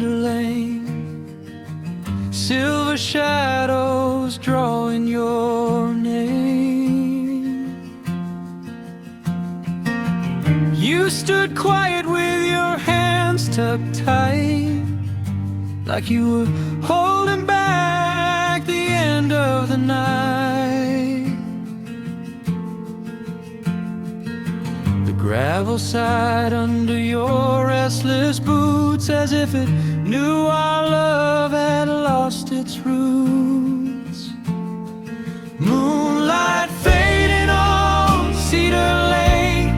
Cedar Lane. Silver shadows drawing your name. You stood quiet with your hands tucked tight, like you were holding back the end of the night. The gravel side under your restless boots, as if it knew our love had lost its roots. Moonlight fading on Cedar Lane,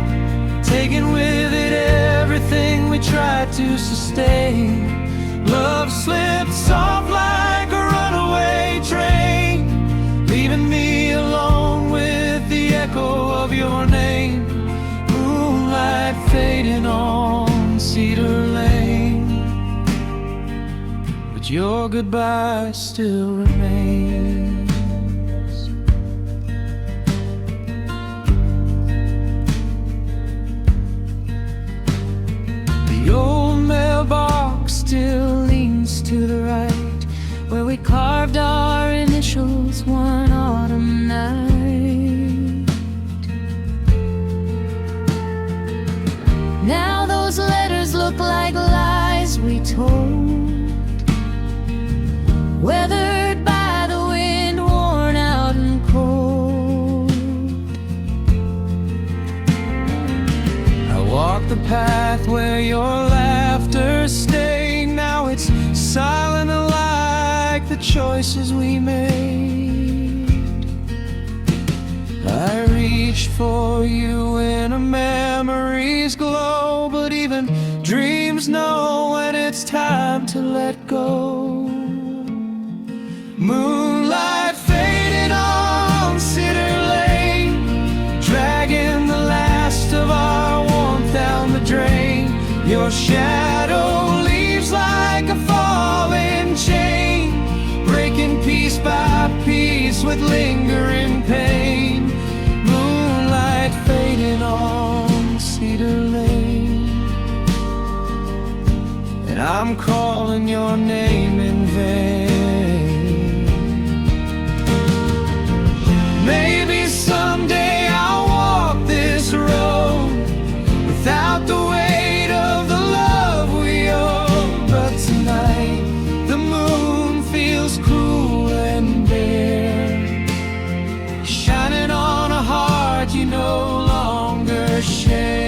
taking with it everything we tried to sustain. Love slipped soft like a runaway train, leaving me alone with the echo of your name. Moonlight fading on Cedar Lane, but your goodbye still remains. The old mailbox still leans to the right, where we carved our initials one autumn night. Now those letters look like lies we told, weathered by the wind, worn out and cold. I walk the path where your laughter stayed. Now it's silent like the choices we made. I reached for you in a memory's glow, but even dreams know when it's time to let go. Moonlight faded on Cedar Lane, dragging the last of our warmth down the drain. Your shadow leaves like a falling chain, breaking piece by piece with lingering pain. Moonlight fading on Cedar Lane, and I'm calling your name in vain. Maybe someday I'll walk this road without the weight of the love we owe. But tonight the moon feels cruel and bare, shining on a heart you no longer share.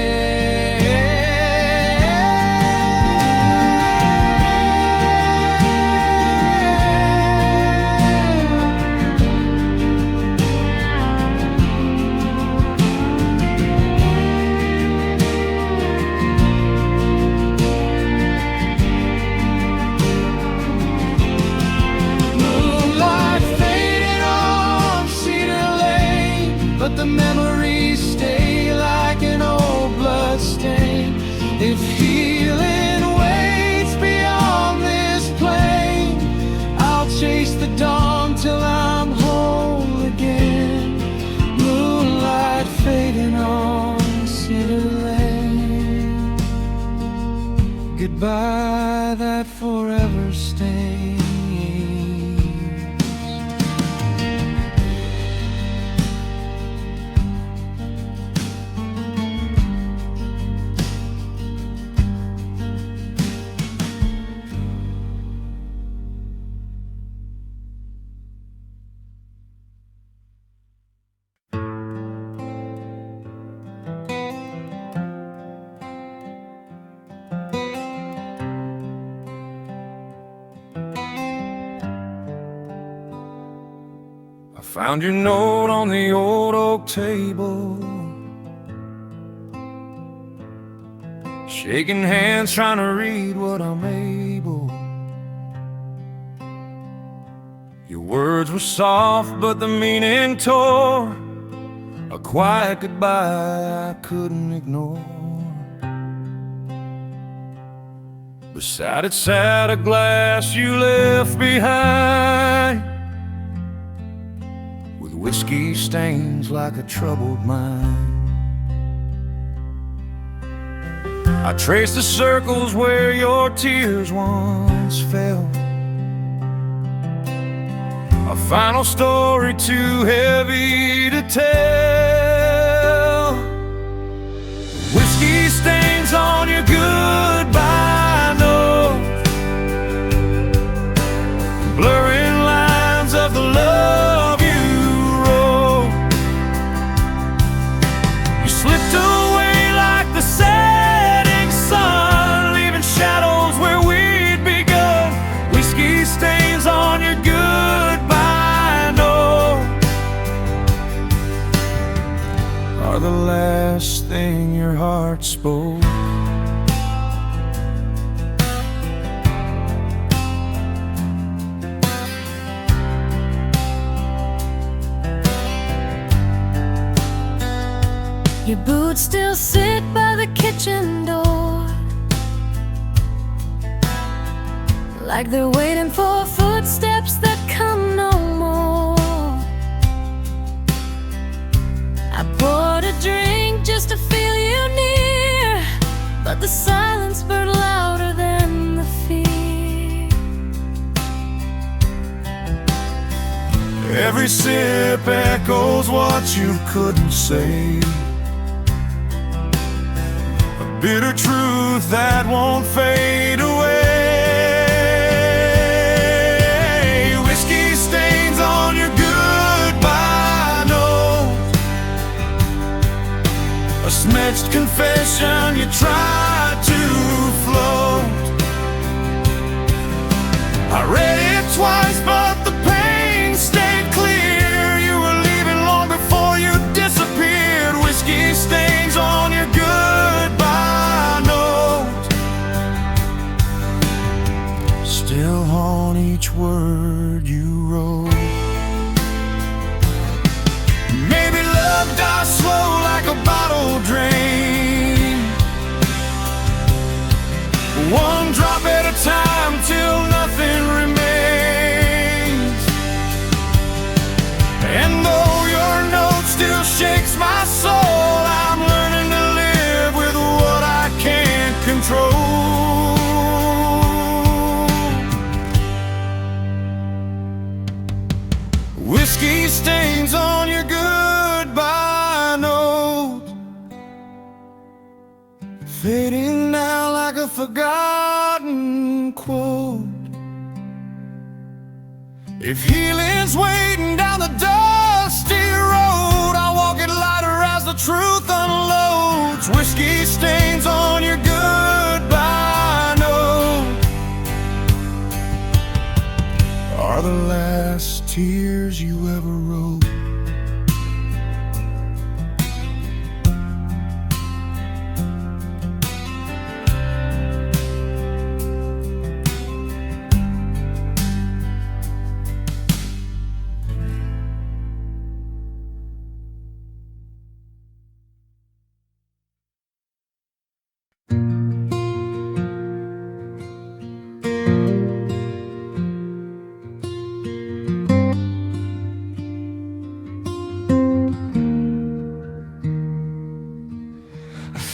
But the memories stay like an old blood stain. If healing waits beyond this plane, I'll chase the dawn till I'm whole again. Moonlight fading on Cedar Lane, goodbye that forever stays. Found your note on the old oak table, shaking hands trying to read what I'm able. Your words were soft but the meaning tore, a quiet goodbye I couldn't ignore. Beside it sat a glass you left behind, whiskey stains like a troubled mind. I trace the circles where your tears once fell. A final story too heavy to tell. Whiskey stains on your goodbye note, blurring lines of the love you wrote. You slipped away like the setting sun, leaving shadows where we'd begun. Whiskey stains on your goodbye note are the last thing your heart spoke. Your boots still sit by the kitchen door, like they're waiting for footsteps that come no more. I poured a drink just to feel you near, but the silence burned louder than the fear. Every sip echoes what you couldn't say, a bitter truth that won't fade away. Whiskey stains on your goodbye note, a smudged confession you tried to float. I read it twice, but the pain stayed clear. You were leaving long before you disappeared. Whiskey stains on your goodbye note still haunt each word you wrote. Maybe love dies slow like a bottle drain, one drop at a time till nothing remains. And though your note still shakes my soul, I'm learning to live with what I can't control. Whiskey stains on your goodbye note, fading now like a forgotten quote. If healing's waiting down the dusty road, I'll walk it lighter as the truth unloads. Whiskey stains on your goodbye note are the last tears you ever wrote.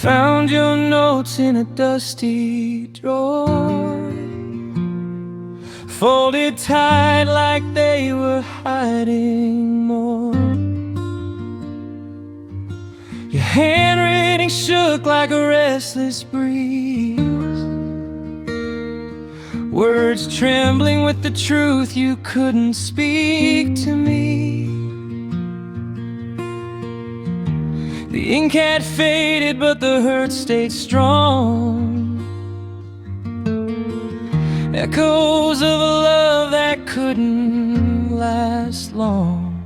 Found your notes in a dusty drawer, folded tight like they were hiding more. Your handwriting shook like a restless breeze, words trembling with the truth you couldn't speak to me. The ink had faded, but the hurt stayed strong, echoes of a love that couldn't last long.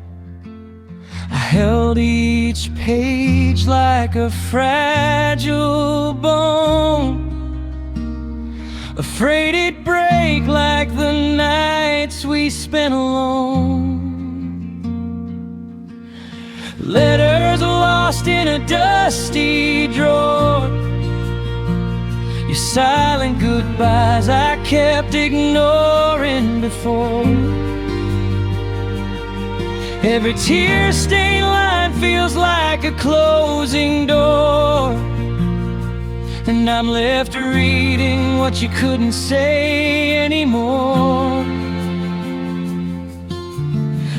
I held each page like a fragile bone, afraid it'd break like the nights we spent alone. Letters lost in a dusty drawer, your silent goodbyes I kept ignoring before. Every tear-stained line feels like a closing door, and I'm left reading what you couldn't say anymore.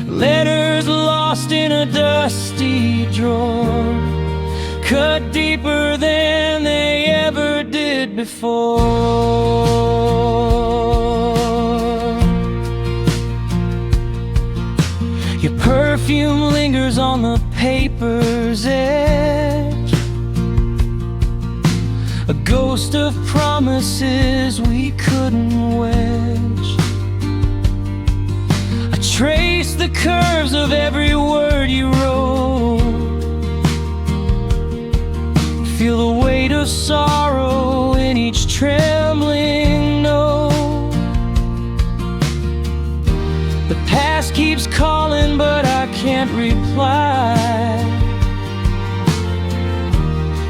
Letters lost in a dusty drawer, cut deeper than they ever did before. Your perfume lingers on the paper's edge, a ghost of promises we couldn't wedge. I trace the curves of every word you wrote, feel the weight of sorrow in each trembling note. The past keeps calling, but I can't reply.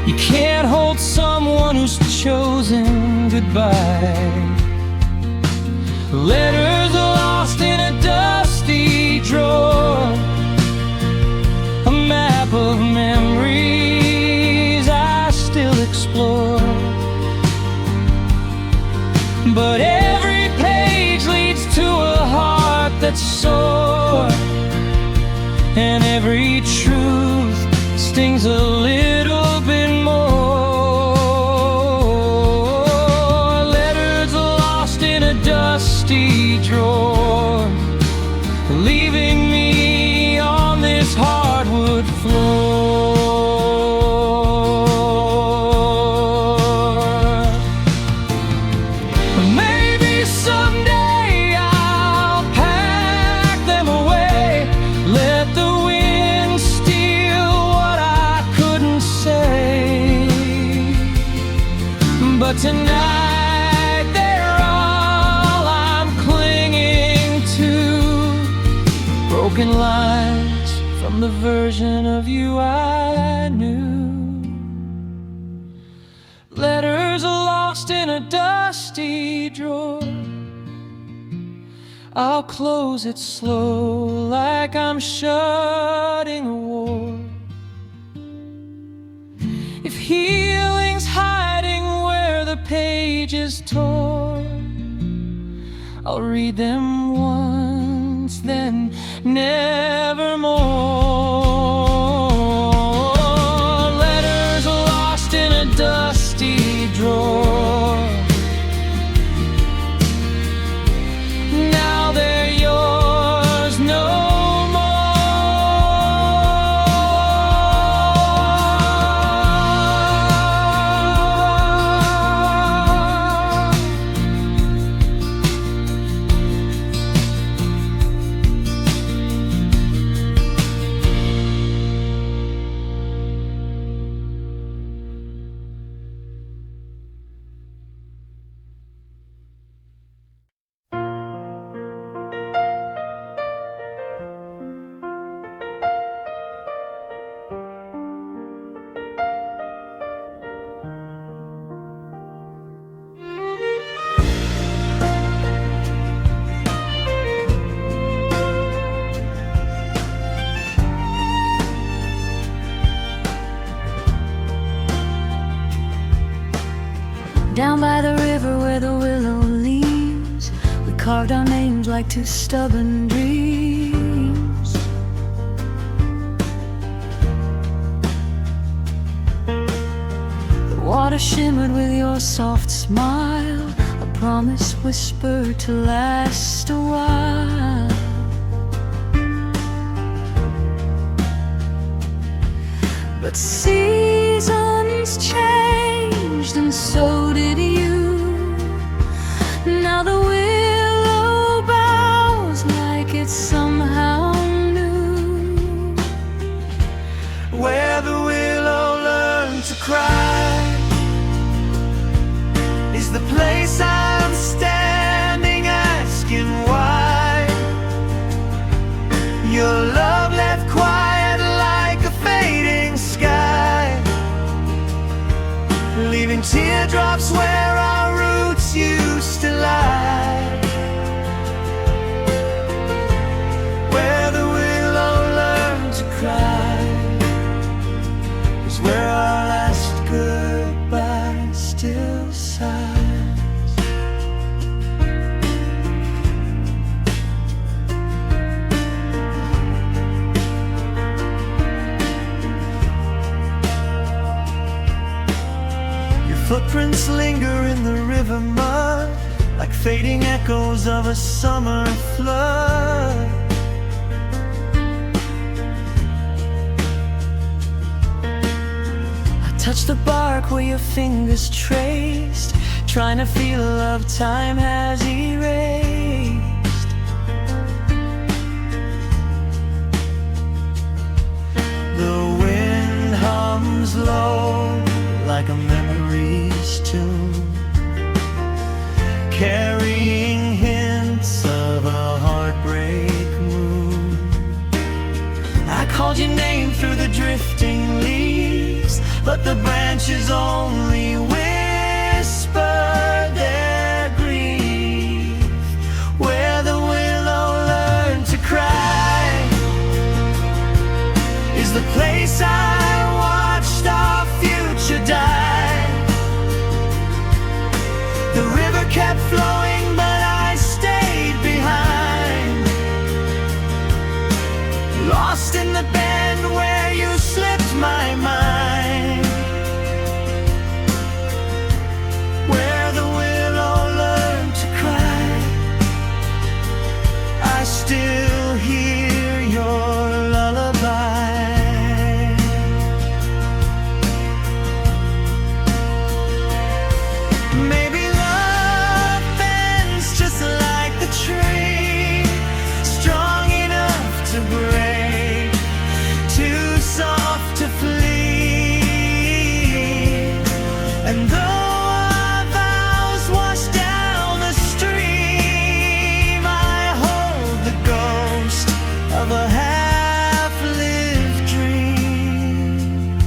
You can't hold someone who's chosen goodbye. Letters lost in a dusty drawer, a map of memories I still explore. But every page leads to a heart that's sore, and every truth stings a little bit more. Letters lost in a dusty drawer, leaving me on this hardwood floor. Maybe someday I'll pack them away, let the wind steal what I couldn't say. But tonight they're all I'm clinging to, broken lines from the version of you I knew. Letters lost in a dusty drawer, I'll close it slow like I'm shutting a war. If healing's hiding where the page is torn, I'll read them once, then nevermore. Letters lost in a dusty drawer, now they're yours no Down by the river where the willow leans, we carved our names like two stubborn dreams. The water shimmered with your soft smile, a promise whispered to last a while. But seasons changed and so did you. Now the willow bows like it's somehow new. Where the willow learned to cry is the place I'm standing, asking why. Your love left quiet like a fading sky, leaving teardrops where our roots used to lie. fading echoes of a summer flood. I touch the bark where your fingers traced, trying to feel a love time has erased. The wind hums low like a memory's tune, carrying hints of a heartbreak moon. I called your name through the drifting leaves, but the branches only whisper their grief. Where the willow learned to cry is the place I watched our future die. The river kept flowing, but I stayed behind, lost in the bend where you slipped my mind. Where the willow learned to cry, I still hear your lullaby. Maybe love bends just like the tree, strong enough to break, too soft to flee. And though our vows wash down the stream, I hold the ghost of a half-lived dream.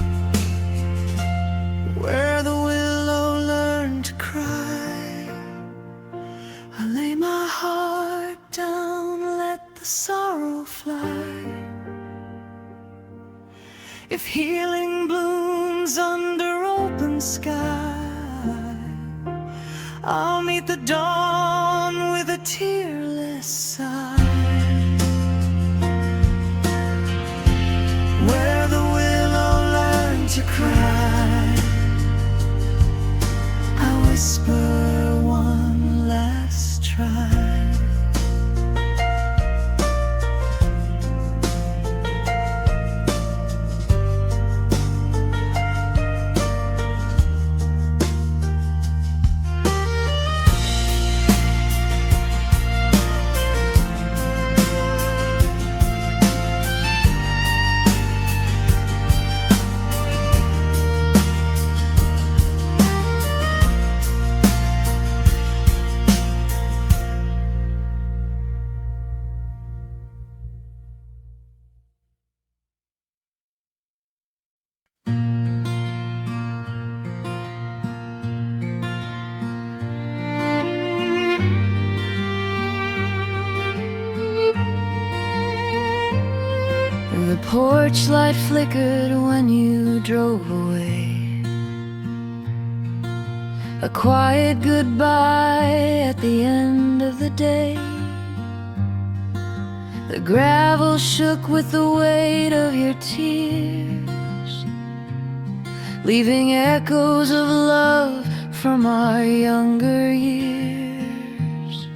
Where the willow learned to cry, I lay my heart down, let the sorrow fly. If healing blooms under open sky, I'll meet the dawn with a tearless sigh. Where the willow learned to cry, I whisper one last try. The porch light flickered when you drove away, a quiet goodbye at the end of the day. The gravel shook with the weight of your tears, leaving echoes of love from our younger years.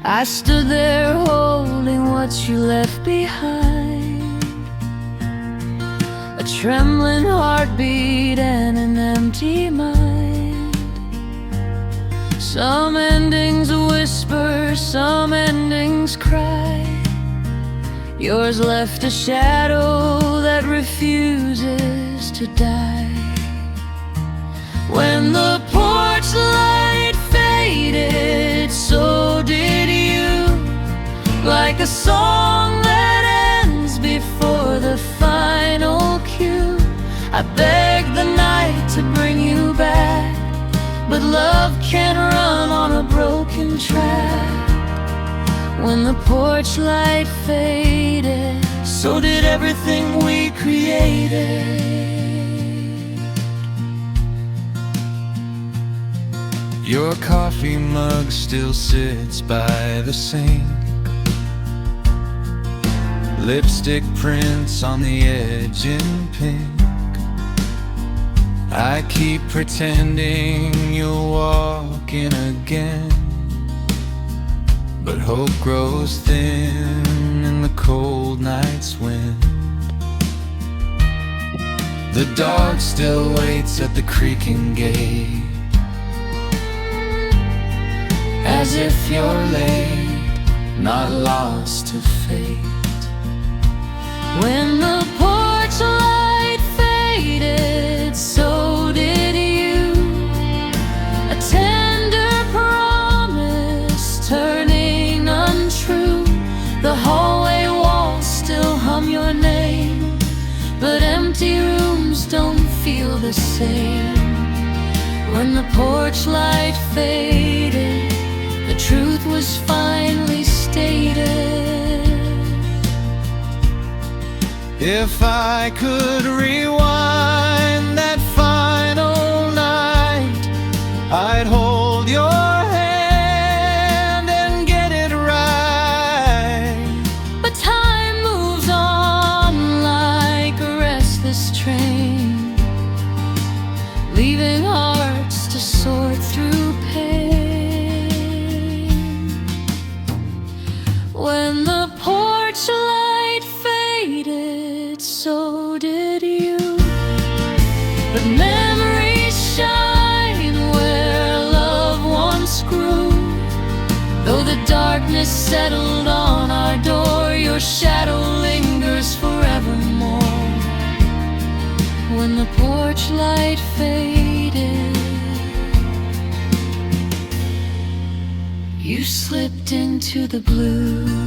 I stood there holding what you left behind, a trembling heartbeat and an empty mind. Some endings whisper, some endings cry. Yours left a shadow that refuses to die. When the porch light faded, so did you, like a song that ends before the final cue. I begged the night to bring you back, but love can't run on a broken track. When the porch light faded, so did everything we created. Your coffee mug still sits by the sink, lipstick prints on the edge in pink. I keep pretending you'll walk in again, but hope grows thin in the cold night's wind. The dog still waits at the creaking gate, as if you're late, not lost to fate. When the porch light faded, so did you. A tender promise turning untrue. The hallway walls still hum your name, but empty rooms don't feel the same. When the porch light faded, the truth was finally stated. If I could rewind that final night, I'd hold your hand and get it right. But time moves on like a restless train, leaving hearts to sort through pain. When the porch light faded, so did you. But memories shine where love once grew. Though the darkness settled on our door, your shadow lingers forevermore. When the porch light faded, you slipped into the blue.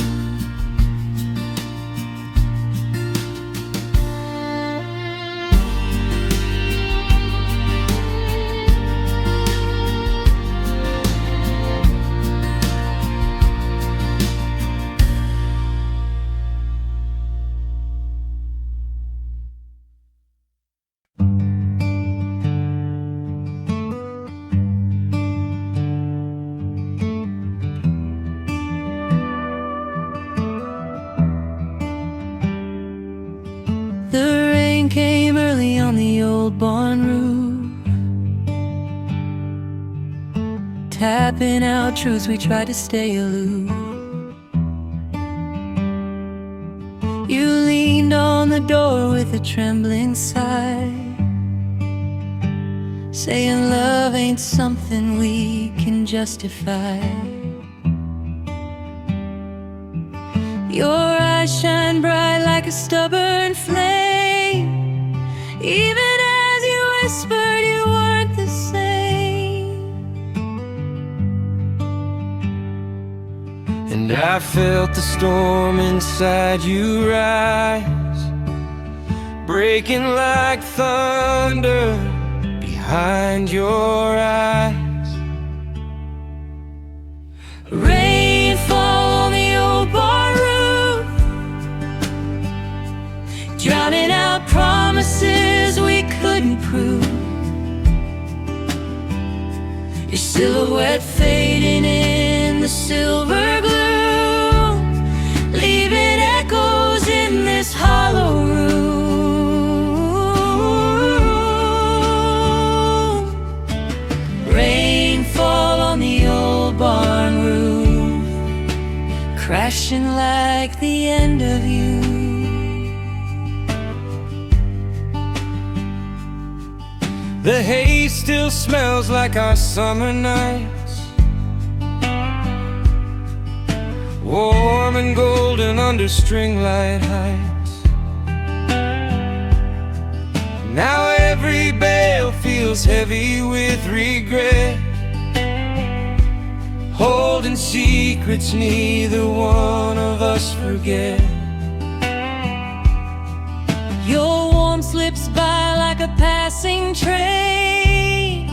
The rain came early on the old barn roof, tapping out truths we tried to stay aloof. You leaned on the door with a trembling sigh, saying love ain't something we can justify. Your eyes shine bright like a stubborn flame, even as you whispered you weren't the same. And I felt the storm inside you rise, breaking like thunder behind your eyes. Rain fall on the old bar roof, drowning out promises we couldn't prove. Your silhouette fading in the silver gloom, leaving echoes in this hollow room. Rain fall on the old barn roof, crashing like the end of you. The hay still smells like our summer nights, warm and golden under string light heights. Now every bale feels heavy with regret, holding secrets neither one of us forget. Your warmth slips by like a passing train,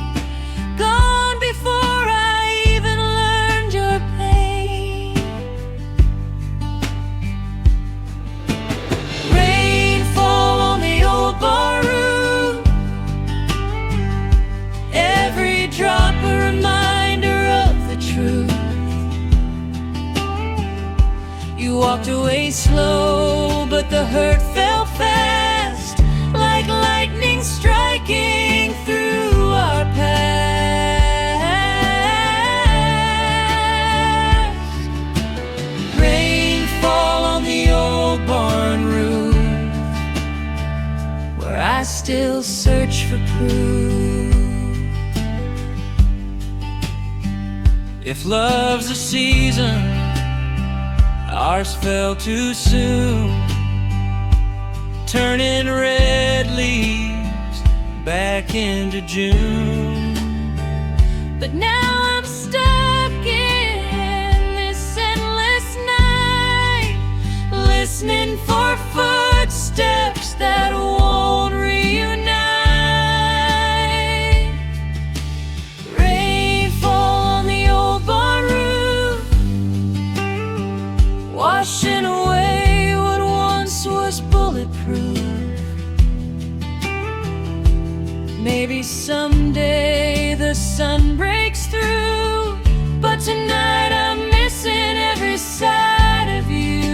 gone before I even learned your pain. Rain fall on the old bar roof, every drop a reminder of the truth. You walked away slow, but the hurt fell fast, like lightning striking through our past. still search for proof. If love's a season, ours fell too soon, turning red leaves back into June. But now I'm stuck in this endless night, listening for footsteps that won't reunite. Rainfall on the old barn roof, washing away what once was bulletproof. Maybe someday the sun breaks through, but tonight I'm missing every side of you.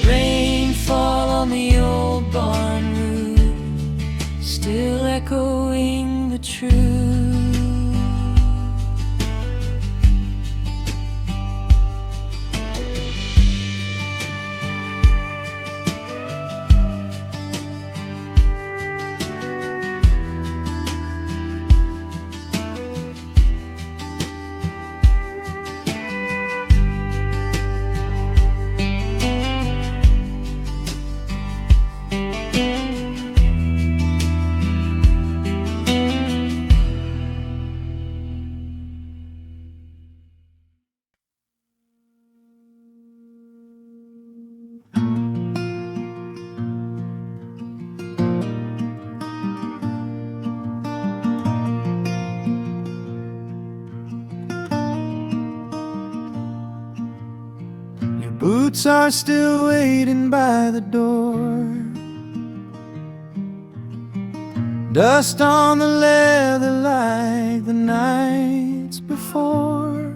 Rainfall on the old barn roof, still echoing the truth. Boots are still waiting by the door, dust on the leather like the nights before.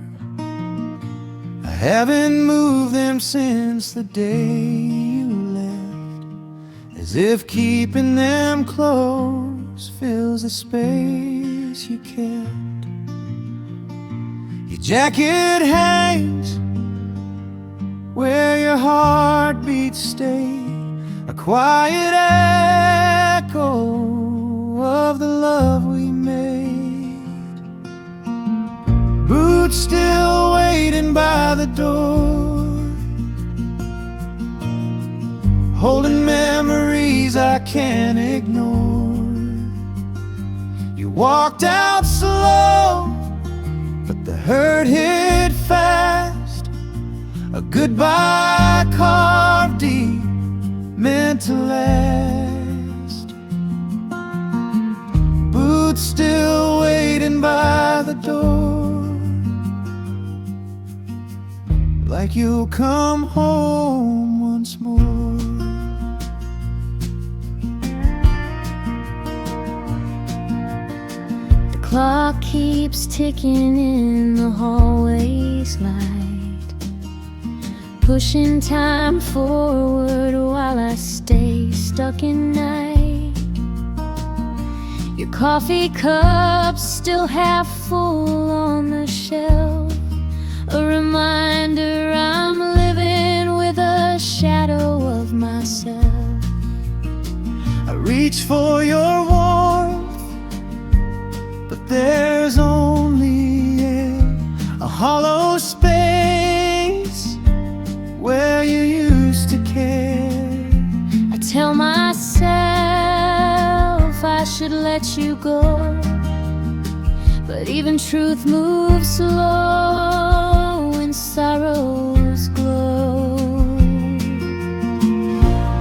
I haven't moved them since the day you left, as if keeping them close fills the space you kept. Your jacket hangs where your heartbeats stay, a quiet echo of the love we made. Boots still waiting by the door, holding memories I can't ignore. You walked out slow, but the hurt hit fast. A goodbye carved deep, meant to last. Boots still waiting by the door, like you'll come home once more. The clock keeps ticking in the hallway's light, pushing time forward while I stay stuck in night. Your coffee cup's still half full on the shelf, a reminder I'm living with a shadow of myself. I reach for your warmth, but there's only air, a hollow space where you used to care. I tell myself I should let you go, but even truth moves slow when sorrows glow.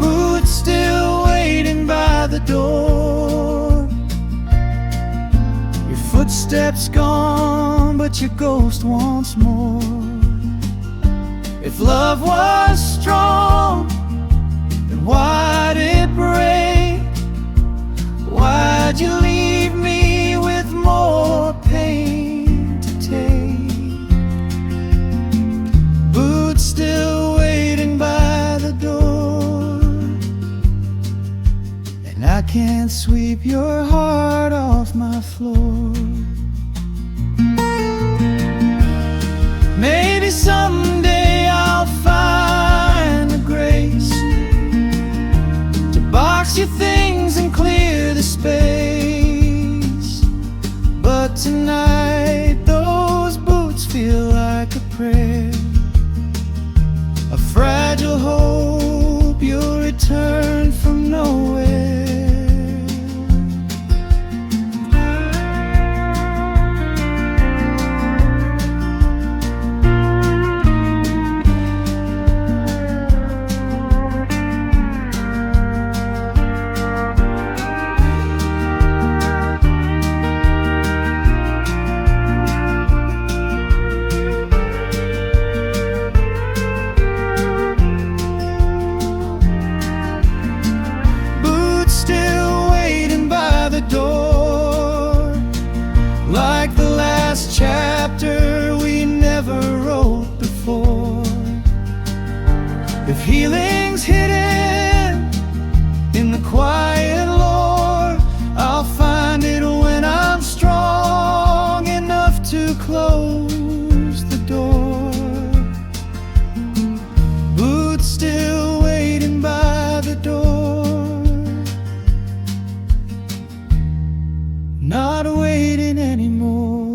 Boots still waiting by the door, your footsteps gone, but your ghost wants more. If love was strong, then why'd it break? Why'd you leave me with more pain to take? Boots still waiting by the door, and I can't sweep your heart off my floor. Maybe someday I'll find a tonight those boots feel like a prayer, a fragile hope you'll return from nowhere. Chapter we never wrote before. If healing's hidden in the quiet lore, I'll find it when I'm strong enough to close the door. Boots still waiting by the door, not waiting anymore.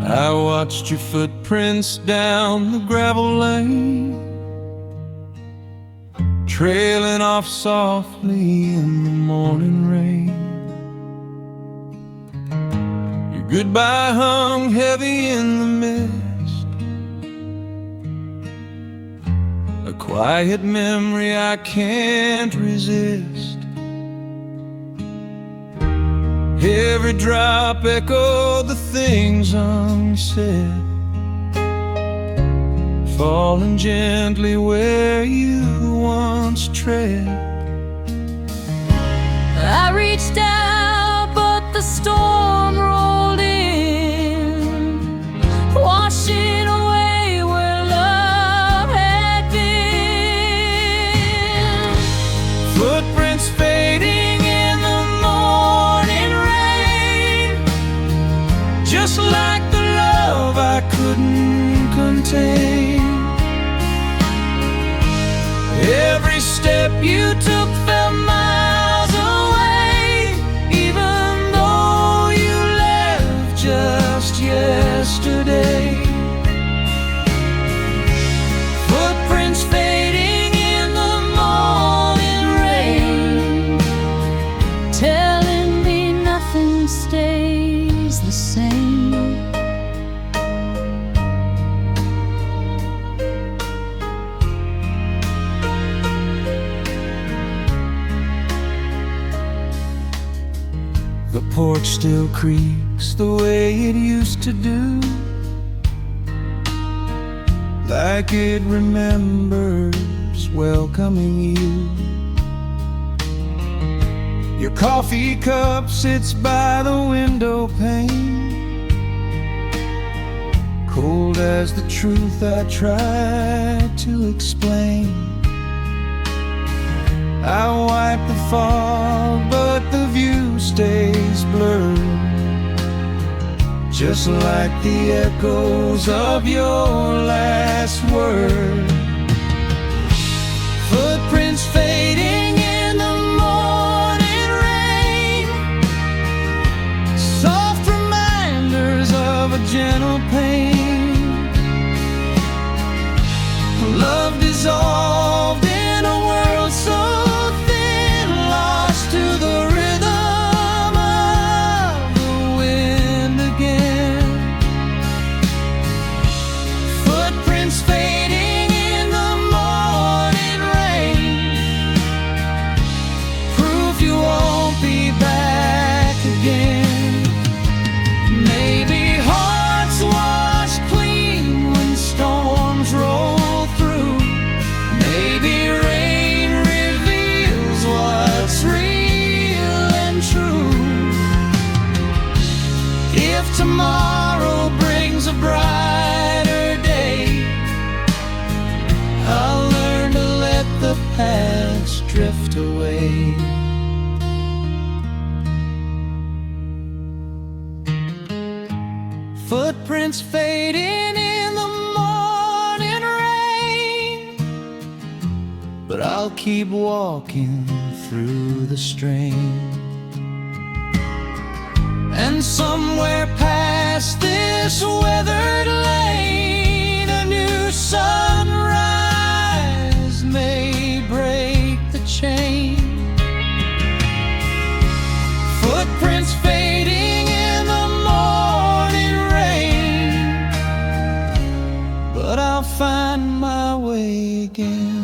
I watched your footprints down the gravel lane, trailing off softly in the morning rain. Your goodbye hung heavy in the mist, a quiet memory I can't resist. Every drop echoed the things unsaid, falling gently where you once tread. I reached out, but the storm rolled in, washing away where love had been. Footprints fading in the morning rain, just like the love I couldn't contain. Every step you took felt miles away, even though you left just yesterday. Footprints fading in the morning rain, Telling me nothing stays the same. the porch still creaks the way it used to do, like it remembers welcoming you. Your coffee cup sits by the window pane, cold as the truth I tried to explain. I wipe the fog, but the view stays blurred, just like the echoes of your last word. Footprints fading in the morning rain, soft reminders of a gentle pain. Love dissolved in a world so thin, lost to the rhythm of the wind again. Footprints fading in the morning rain, proof you won't be back again. Maybe hearts wash clean when storms roll through. tomorrow brings a brighter day, I'll learn to let the past drift away. Footprints fading in the morning rain, but I'll keep walking through the strain. And somewhere past this weathered lane, a new sunrise may break the chain. Footprints fading in the morning rain, but I'll find my way again.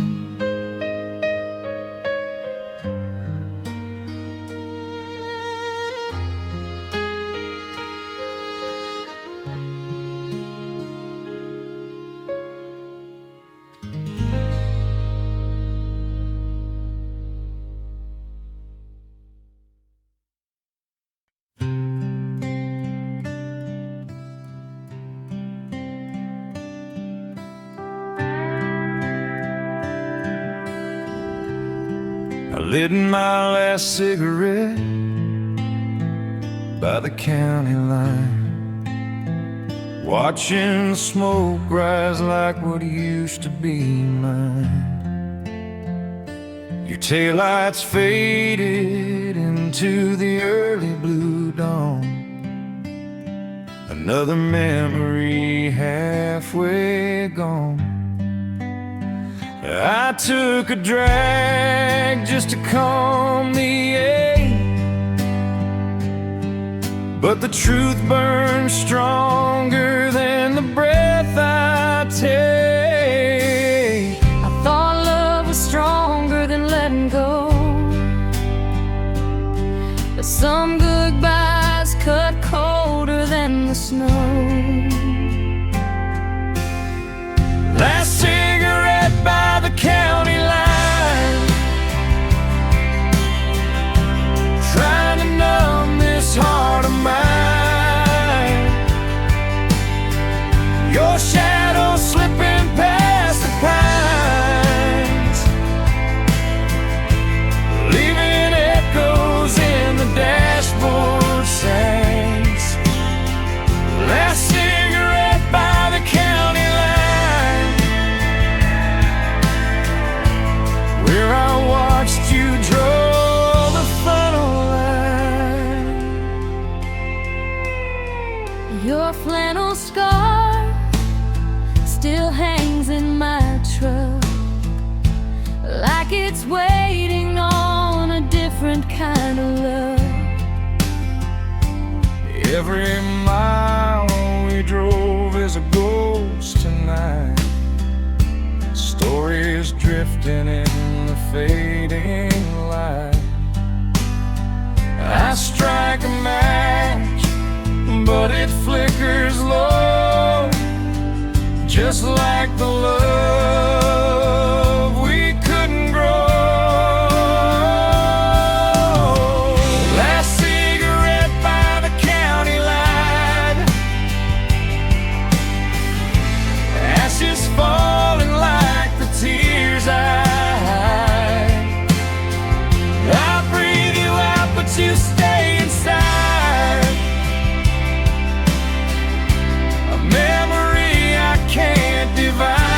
I lit my last cigarette by the county line, watching the smoke rise like what used to be mine. Your taillights faded into the early blue dawn, another memory halfway gone. I took a drag just to calm the ache, but the truth burns stronger than the breath I take. I thought love was stronger than letting go, but some goodbyes cut colder than the snow. Last cigarette by the county line, trying to numb this heart of mine. Your shadow slipping past the pines, leaving echoes in the dashboard signs. Last cigarette by the county line, where I watched you draw the final line. Your flannel scarf still hangs in my truck, like it's waiting on a different kind of love. Every mile we drove is a ghost tonight, stories drifting in the fading light. I strike a match, but it flickers low, just like the love we couldn't grow. Last cigarette by the county line, ashes falling like the tears I hide. I breathe you out, but you stay inside. A memory I can't divide.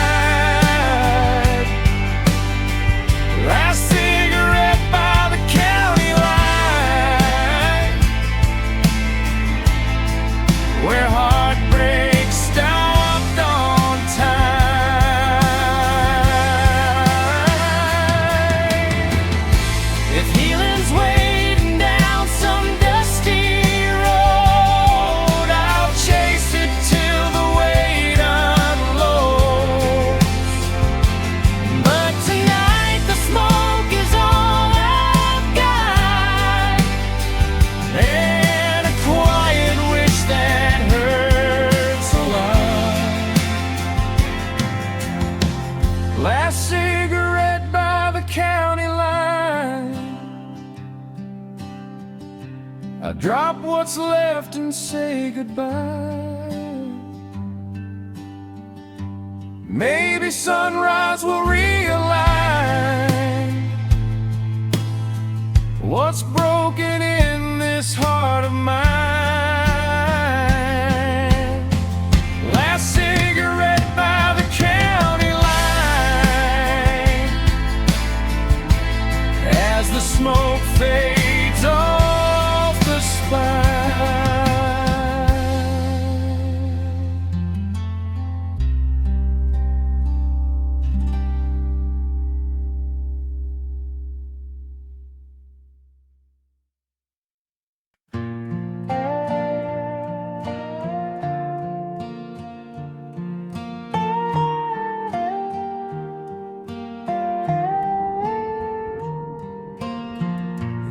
I drop what's left and say goodbye. Maybe sunrise will realign what's broken in this heart of mine. Last cigarette by the county line as the smoke fades off the spine.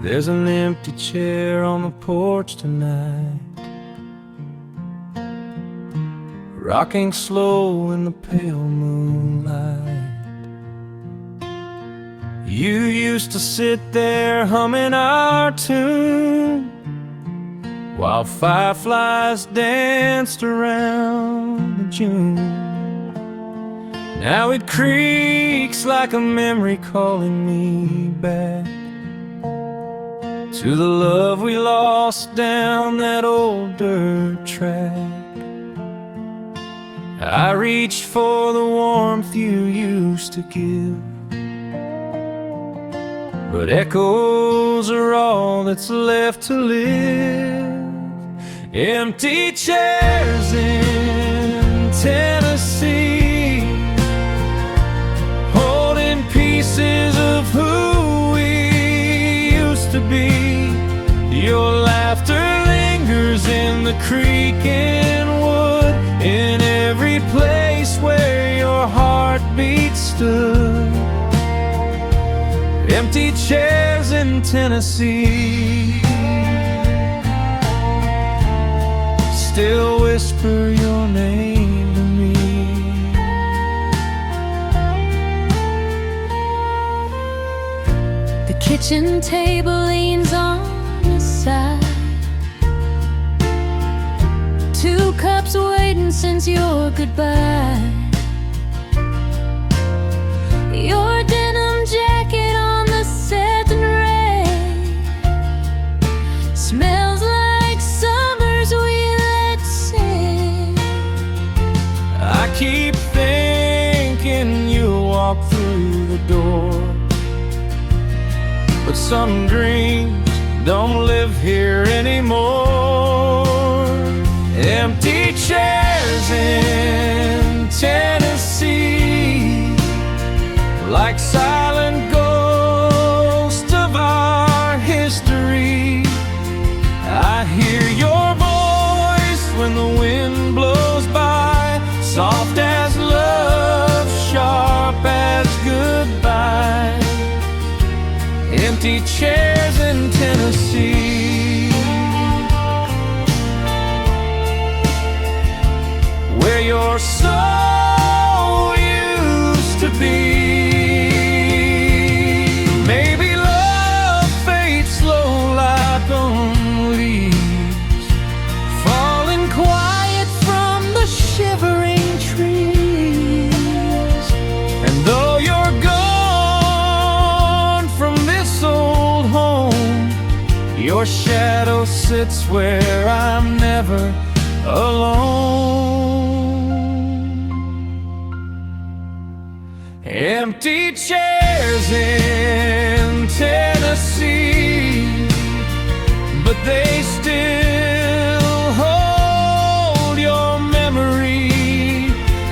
There's an empty chair on the porch tonight, rocking slow in the pale moonlight. You used to sit there humming our tune while fireflies danced around the June. Now it creaks like a memory calling me back to the love we lost down that old dirt track. I reach for the warmth you used to give, but echoes are all that's left to live. Empty chairs in Tennessee, holding pieces of who we used to be. Your laughter lingers in the creaking wood, in every place where your heartbeat stood. Empty chairs in Tennessee still whisper your name to me. The kitchen table leans on the side, 2 cups waiting since your goodbye. Your denim jacket on the satin rail smells like summers we let sail. I keep thinking you'll walk through the door, but some dreams don't live here anymore. Empty chairs in Tennessee, like silent ghosts of our history. I hear your voice when the wind blows by, soft as love, sharp as goodbye. Empty chairs in Tennessee, where your soul used to be. Maybe love fades slow like on leaves, falling quiet from the shivering trees. And though you're gone from this old home, your shadow sits where I'm never alone. Empty chairs in Tennessee, but they still hold your memory.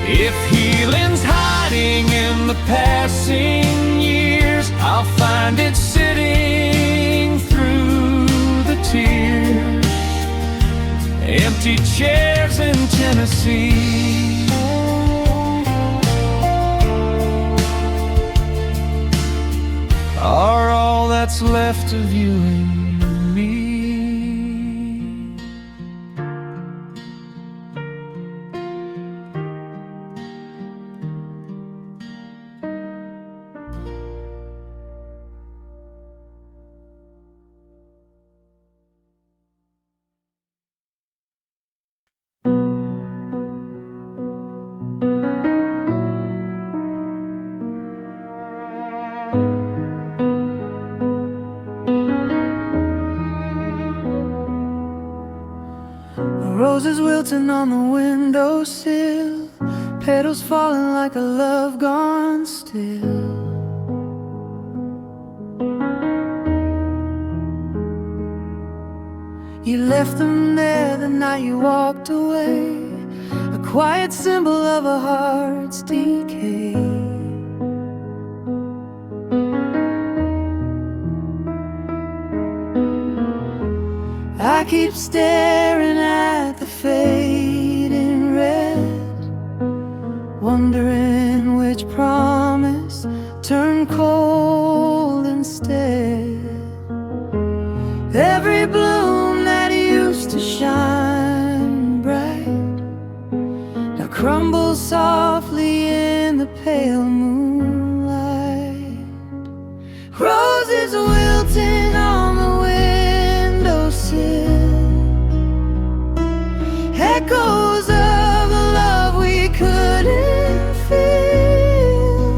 If healing's hiding in the passing years, I'll find it sitting through the tears. Empty chairs in Tennessee are all that's left of you and me. Roses wilting on the windowsill, petals falling like a love gone still. You left them there the night you walked away, a quiet symbol of a heart's decay. I keep staring at the fading red, wondering which promise turned cold instead. Every bloom that used to shine bright now crumbles softly in the pale moonlight. Roses wilting on the windowsill, echoes of the love we couldn't feel.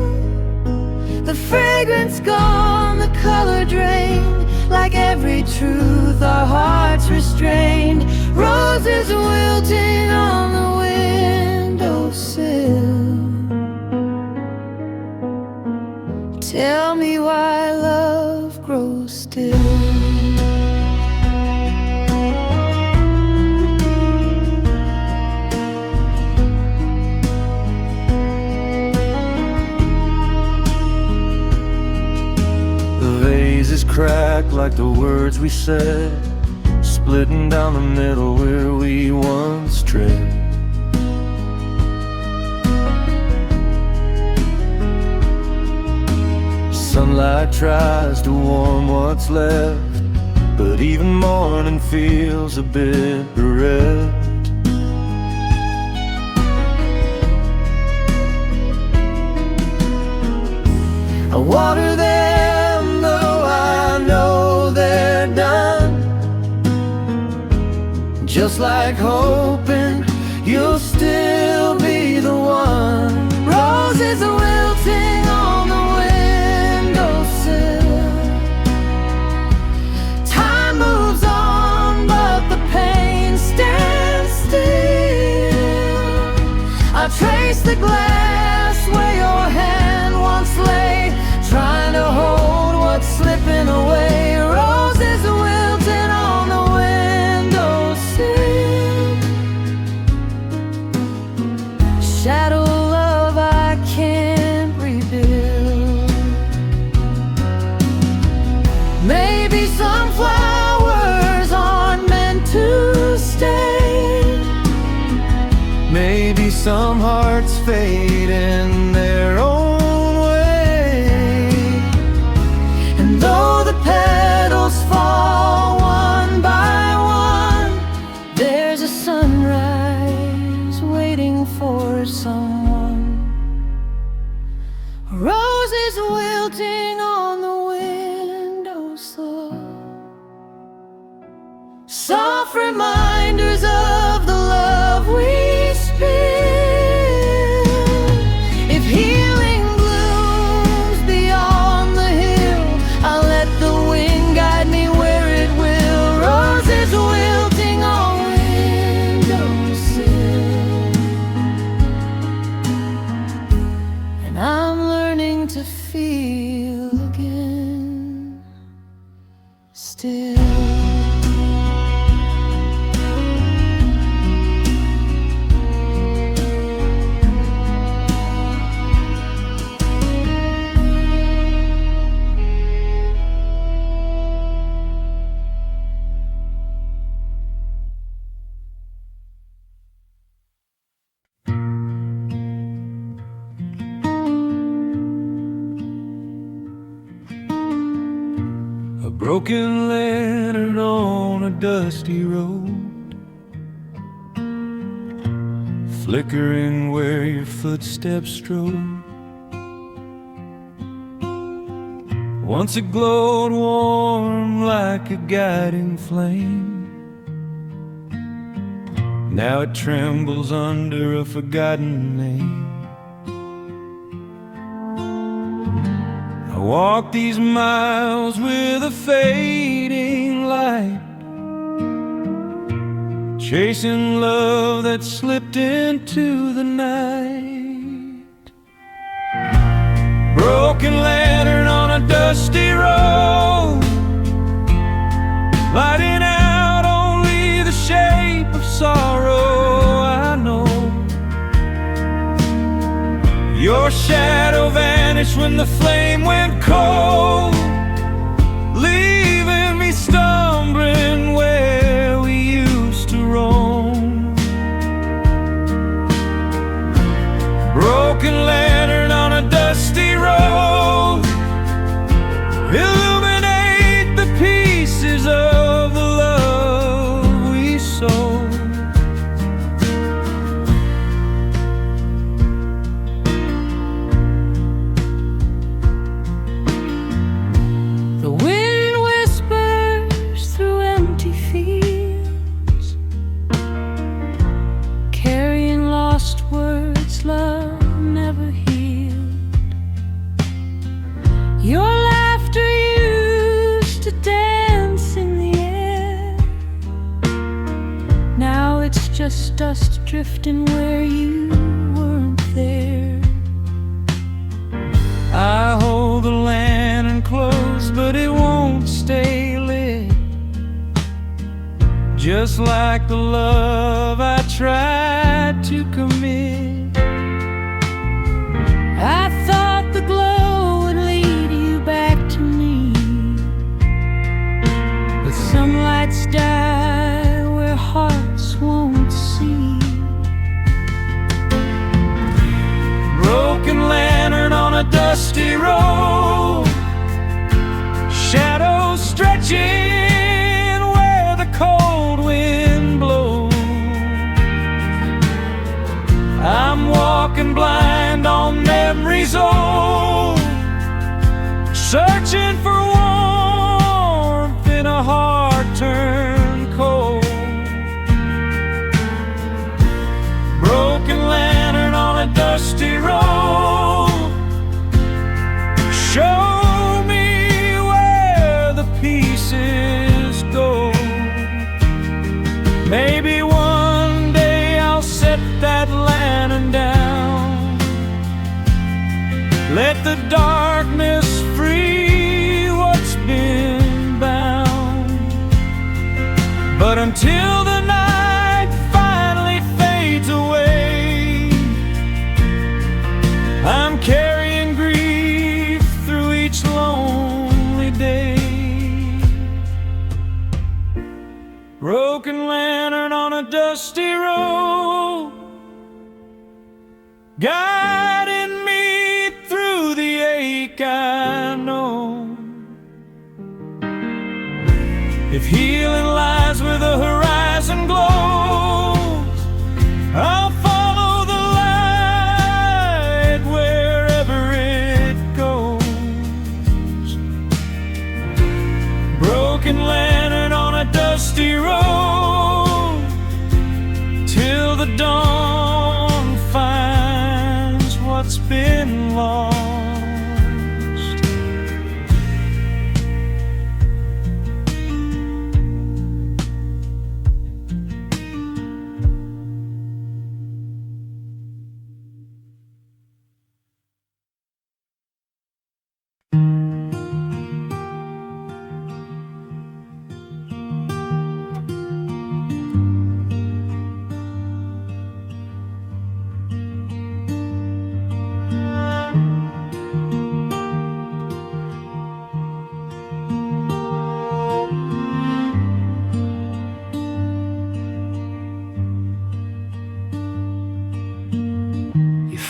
The fragrance gone, the color drained, like every truth our hearts restrained. Roses wilting on the windowsill. Tell me why love grows still. Cracked like the words we said, splitting down the middle where we once tread. Sunlight tries to warm what's left, but even morning feels a bit bereft. I water them though I know they're done, just like hoping you'll still be the one. Roses are wilting on the windowsill. Time moves on, but the pain stands still. I trace the glass where your hand once lay, trying to hold what's slipping away. Roses wilting on the windowsill. Shadow love I can't rebuild. Maybe some flowers aren't meant to stay. Maybe some hearts fade in their own way. And though the petals fall one by one, there's a sunrise waiting for someone. Roses wilting on the windowsill, soft reminders of the love we spill. If healing blooms beyond the hill, I'll let the wind guide me where it will. Roses wilting on windowsill, and I'm learning to feel again still. A broken lantern on a dusty road, flickering where your footsteps strode. Once it glowed warm like a guiding flame, now it trembles under a forgotten name. I walk these miles with a fading light, chasing love that slipped into the night. Broken lantern on a dusty road, lighting out only the shape of sorrow. I know your shadow vanished when the flame went cold, leaving me stumbling where we used to roam. Broken lantern on a dusty road, illuminate the pieces of the love we sold. The wind whispers through empty fields, carrying lost words love never healed. Your laughter used to dance in the air, now it's just dust drifting where you weren't there. I hold the lantern close, but it won't stay lit, just like the love I tried to commit. I thought the glow would lead you back to me, but some lights die where hearts won't see. Broken lantern on a dusty road, shadows stretching where the cold wind blows. I'm walking blind on memory's old, searching for warmth in a heart turned cold. Broken lantern on a dusty road, show me where the pieces go. Maybe one day I'll set that lantern down, let the darkness free what's been bound. But until the night finally fades away, I'm carrying grief through each lonely day. Broken lantern on a dusty road, guiding me through the ache I know. If healing lies where the horizon glows, I'll follow the light wherever it goes. Broken lantern on a dusty road, till the dawn finds what's been lost.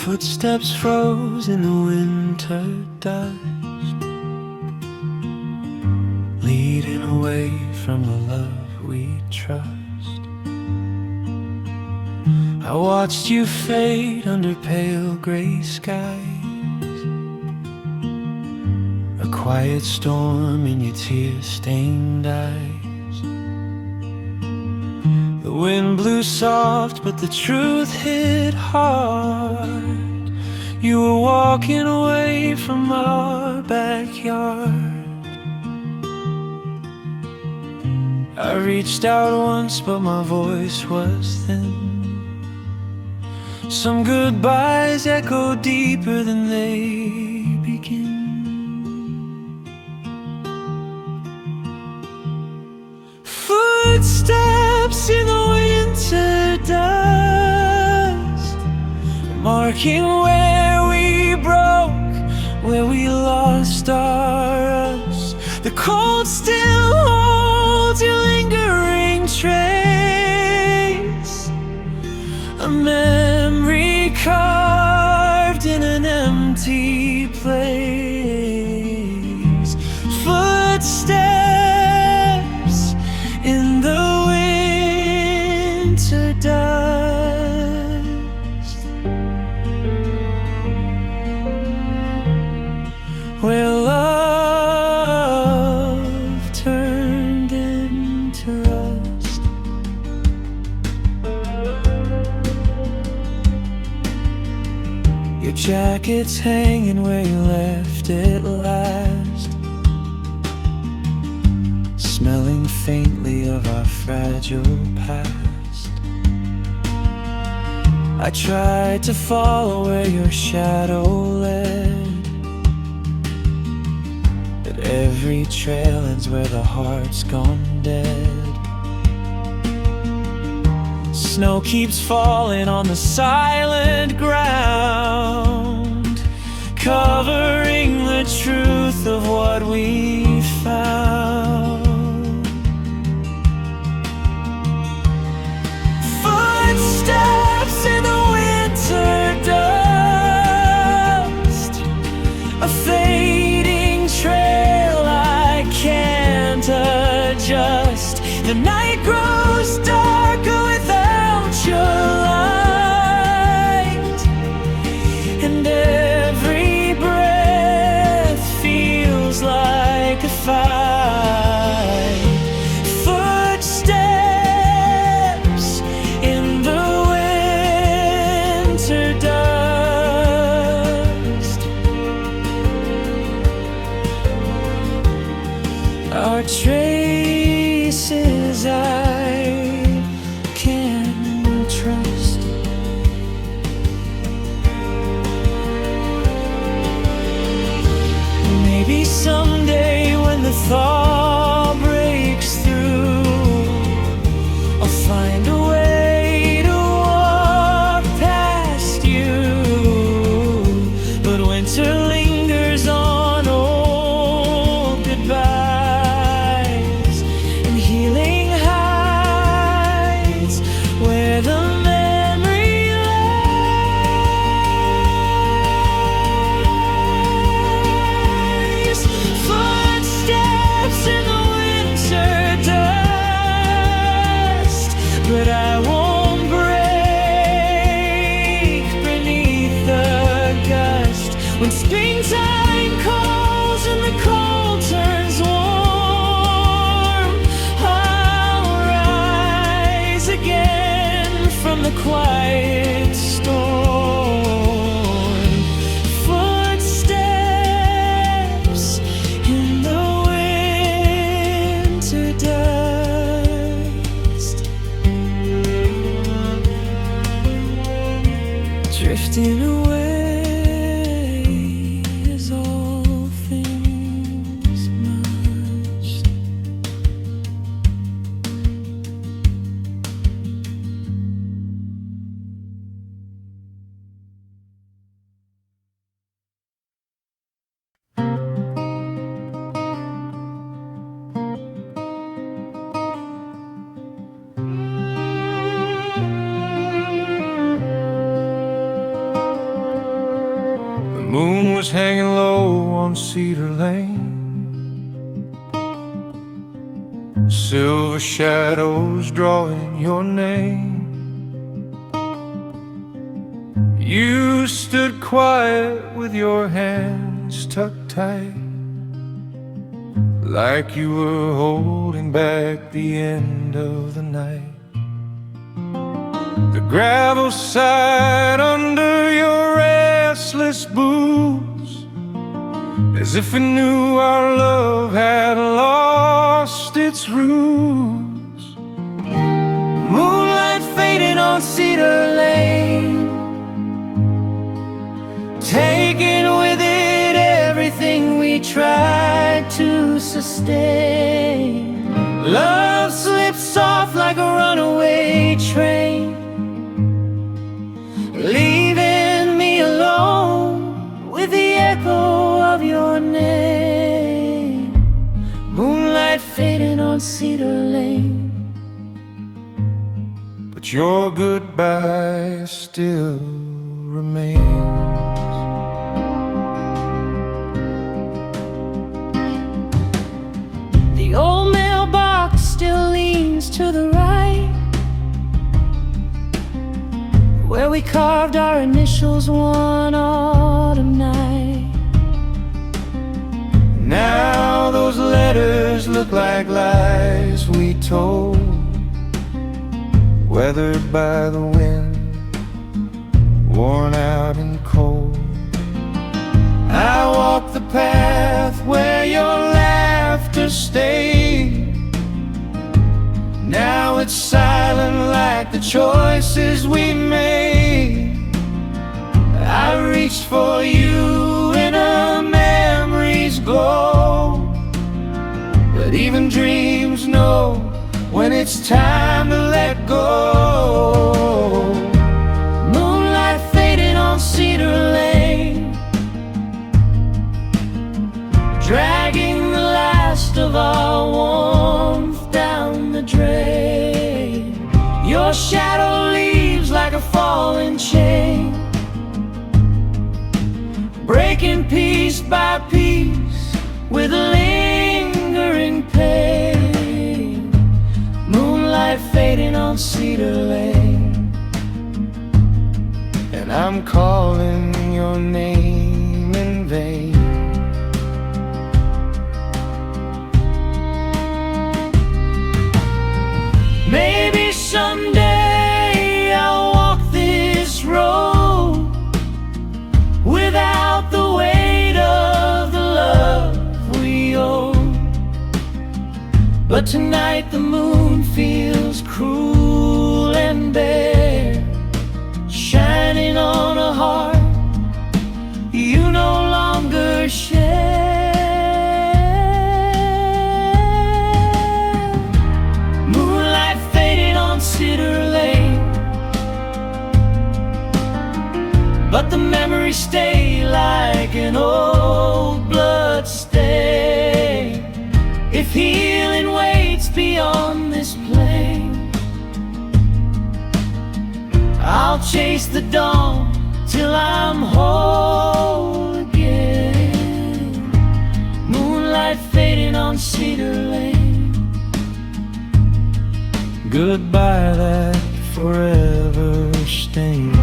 Footsteps froze in the winter dust, leading away from the love we trust. I watched you fade under pale gray skies, a quiet storm in your tear-stained eyes. The wind blew soft, but the truth hit hard. You were walking away from our backyard. I reached out once, but my voice was thin. Some goodbyes echo deeper than they begin. Footsteps in the winter dust, marking where we broke, where we lost our us. The cold still holds your lingering trace, a memory carved in an empty place. Footsteps in the winter dust, where love turned into rust. Your jacket's hanging where you left it last, smelling faintly of our fragile past. I tried to follow where your shadow led, but every trail ends where the heart's gone dead. Snow keeps falling on the silent ground, covering the truth of what we found. Footsteps in the winter dust, a fading trail I can't adjust. The night grows darker without your light, and every breath feels like a fight. Footsteps in the winter dust, our traces I can't trust. Maybe someday when the thaw breaks through, I'll find a way to walk past you. But winter lingers on old goodbyes, and healing hides where the memory lies. Footsteps in the winter dust, but I won't break beneath the gust. When springtime calls and the cold turns warm, I'll rise again from the quiet storm. Footsteps in the winter dust, drifting away as all things must. The moon was hanging low on Cedar Lane, silver shadows drawing your name. You stood quiet with your hands tucked tight, like you were holding back the end of the night. The gravel side under your restless boots, as if it knew our love had lost its roots. on Cedar Lane, taking with it everything we tried to sustain. Love slips off like a runaway train, leaving me alone with the echo of your name. Moonlight fading on Cedar Lane, but your goodbye still remains. The old mailbox still leans to the right, where we carved our initials one autumn night. Now those letters look like lies we told, weathered by the wind, worn out and cold. I walk the path where your laughter stayed. Now it's silent like the choices we made. I reached for you in a memory's glow, but even dreams know when it's time to let go. Moonlight fading on Cedar Lane, dragging the last of our warmth down the drain. Your shadow leaves like a falling chain, breaking piece by piece with lingering pain. Moonlight fading on Cedar Lane, and I'm calling your name in vain. Maybe someday I'll walk this road without the weight of the love we owe. But tonight the moon feels cruel and bare, shining on a heart you no longer share. Moonlight fading on Cedar Lane, but the memories stay like an old blood stain. If healing waits beyond this plane, I'll chase the dawn till I'm whole again. Moonlight fading on Cedar Lane, goodbye that forever stain.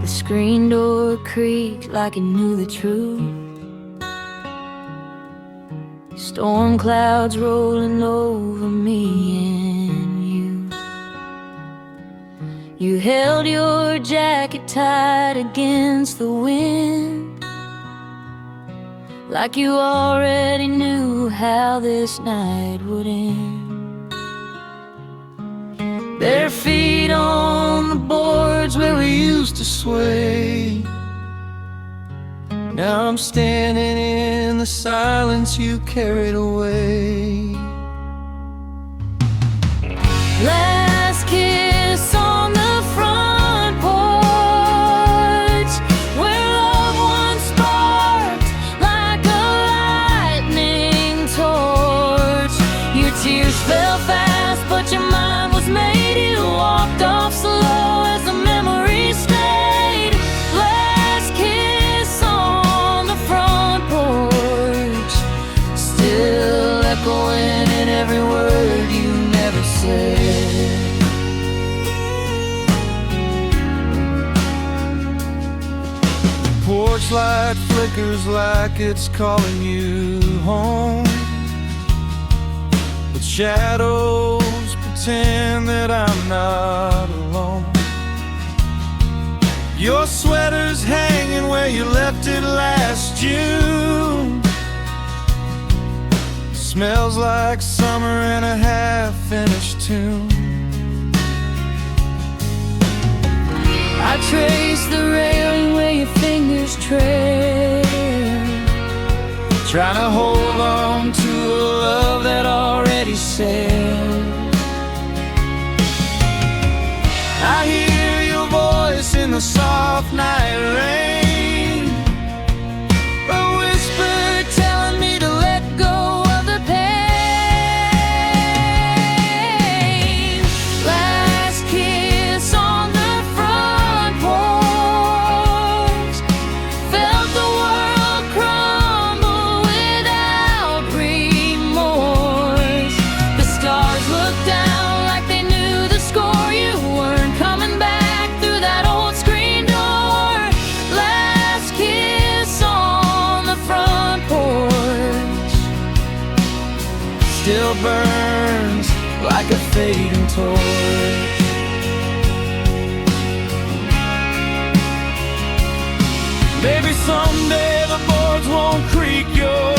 The screen door creaked like it knew the truth. Storm clouds rolling over me and you. You held your jacket tight against the wind, like you already knew how this night would end. Bare feet on the boards where we used to sway. Now I'm standing in the silence you carried away. Last kiss on the front porch, where love once sparked like a lightning torch. Your tears fell fast, but your mind was made. You walked off slow as the memory stayed. Last kiss on the front porch, still echoing in every word you never said. torchlight flickers like it's calling you home, but shadows pretend that I'm not alone. Your sweater's hanging where you left it last June. Smells like summer in a half-finished tune. I trace the railing where your fingers trail, trying to hold on to a love that already sailed. I hear your voice in the soft night rain, a whisper telling me to let go of the pain. Last kiss on the front porch, felt the world crumble without remorse. The stars looked down like they knew the score. You weren't coming back through that old screen door. Last kiss on the front porch still burns like a fading torch. Maybe someday the boards won't creak your